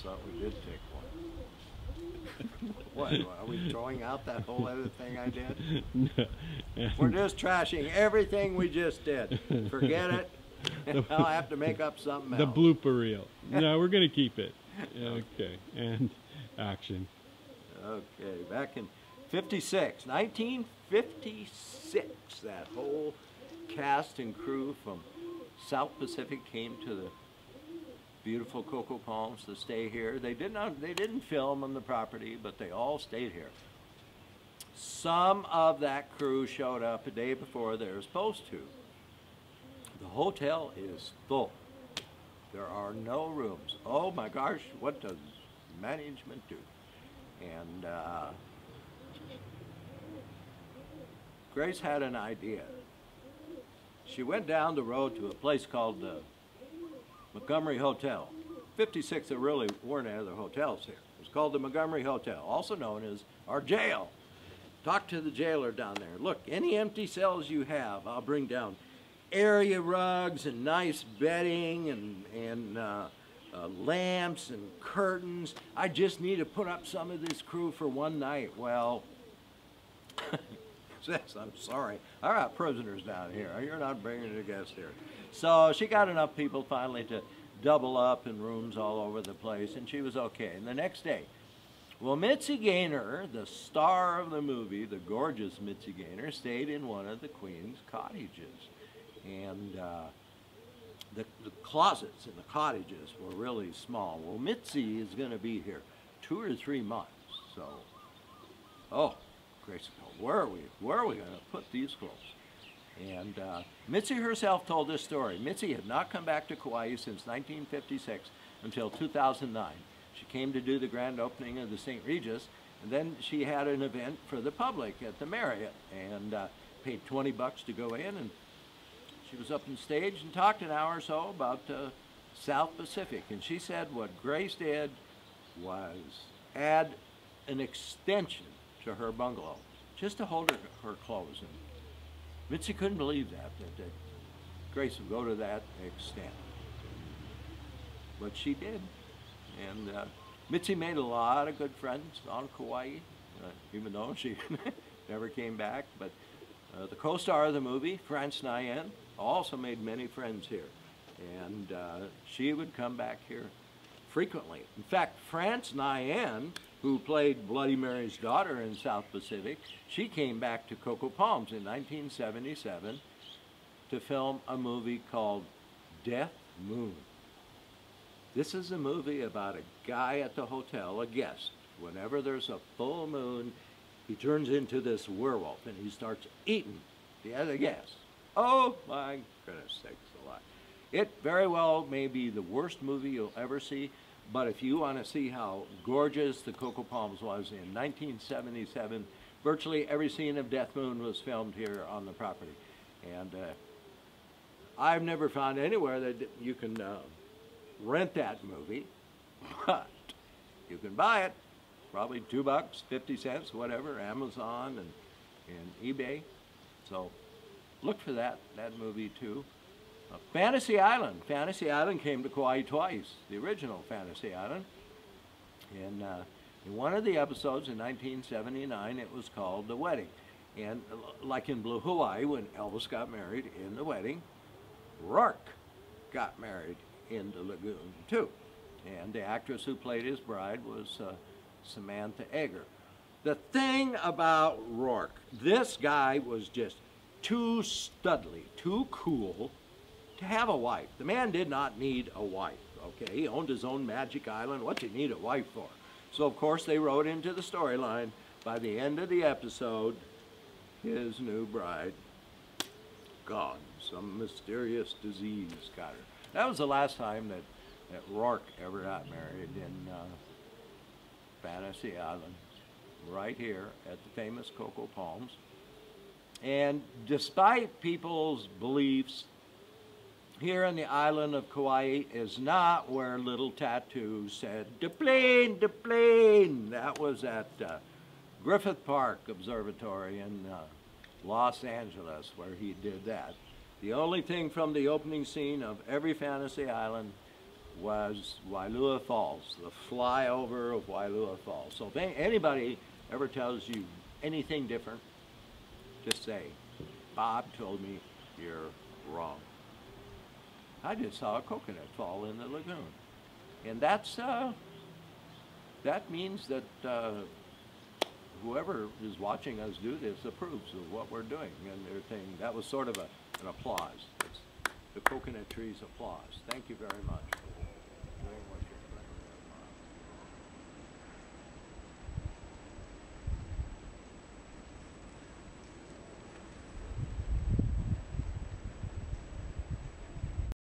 thought we did take one. What, are we throwing out that whole other thing I did? No. We're just trashing everything we just did. Forget it. I'll have to make up something else. The blooper reel. No, we're going to keep it. Okay, and action. Okay, back in 1956, that whole cast and crew from South Pacific came to the beautiful Coco Palms to stay here. They didn't film on the property, but they all stayed here. Some of that crew showed up a day before they were supposed to. The hotel is full. There are no rooms. Oh my gosh, what does management do? And Grace had an idea. She went down the road to a place called Montgomery Hotel. 56, there really weren't any other hotels here. It was called the Montgomery Hotel, also known as our jail. Talked to the jailer down there. Look, any empty cells you have, I'll bring down area rugs and nice bedding and lamps and curtains. I just need to put up some of this crew for one night. Well, says, I'm sorry, I got prisoners down here. You're not bringing the guests here. So she got enough people finally to double up in rooms all over the place, and she was okay. And the next day, well, Mitzi Gaynor, the star of the movie, the gorgeous Mitzi Gaynor, stayed in one of the Queen's cottages. And the closets in the cottages were really small. Well, Mitzi is going to be here 2 or 3 months. So, oh, Grace, where are we going to put these clothes? And Mitzi herself told this story. Mitzi had not come back to Kauai since 1956 until 2009. She came to do the grand opening of the St. Regis, and then she had an event for the public at the Marriott, and paid $20 to go in, and she was up on stage and talked an hour or so about South Pacific. And she said what Grace did was add an extension to her bungalow, just to hold her clothes. And Mitzi couldn't believe that Grace would go to that extent. But she did. And Mitzi made a lot of good friends on Kauai, even though she never came back. But the co-star of the movie, France Nyan, also made many friends here. And she would come back here frequently. In fact, France Nyan, who played Bloody Mary's daughter in South Pacific, she came back to Coco Palms in 1977 to film a movie called Death Moon. This is a movie about a guy at the hotel, a guest. Whenever there's a full moon, he turns into this werewolf and he starts eating the other guests. Oh my goodness sakes alive. It very well may be the worst movie you'll ever see, but if you want to see how gorgeous the Coco Palms was in 1977, virtually every scene of Death Moon was filmed here on the property. And I've never found anywhere that you can rent that movie, but you can buy it, probably $2, 50 cents, whatever, Amazon and eBay. So look for that movie too. Fantasy Island. Fantasy Island came to Kauai twice, the original Fantasy Island. And in one of the episodes in 1979, it was called The Wedding. And like in Blue Hawaii, when Elvis got married in the wedding, Rourke got married in the lagoon too. And the actress who played his bride was Samantha Egger. The thing about Rourke, this guy was just too studly, too cool to have a wife. The man did not need a wife, okay? He owned his own magic island. What's he need a wife for? So of course they wrote into the storyline, by the end of the episode, his new bride gone. Some mysterious disease got her. That was the last time that Rourke ever got married in Fantasy Island, right here at the famous Coco Palms. And despite people's beliefs, here on the island of Kauai is not where little tattoo said, "De plane, de plane." That was at Griffith Park Observatory in Los Angeles, where he did that. The only thing from the opening scene of every Fantasy Island was Wailua Falls, the flyover of Wailua Falls. So if anybody ever tells you anything different, just say, Bob told me you're wrong. I just saw a coconut fall in the lagoon. And that means that whoever is watching us do this approves of what we're doing. And they're saying that was sort of an applause. It's the coconut tree's applause. Thank you very much.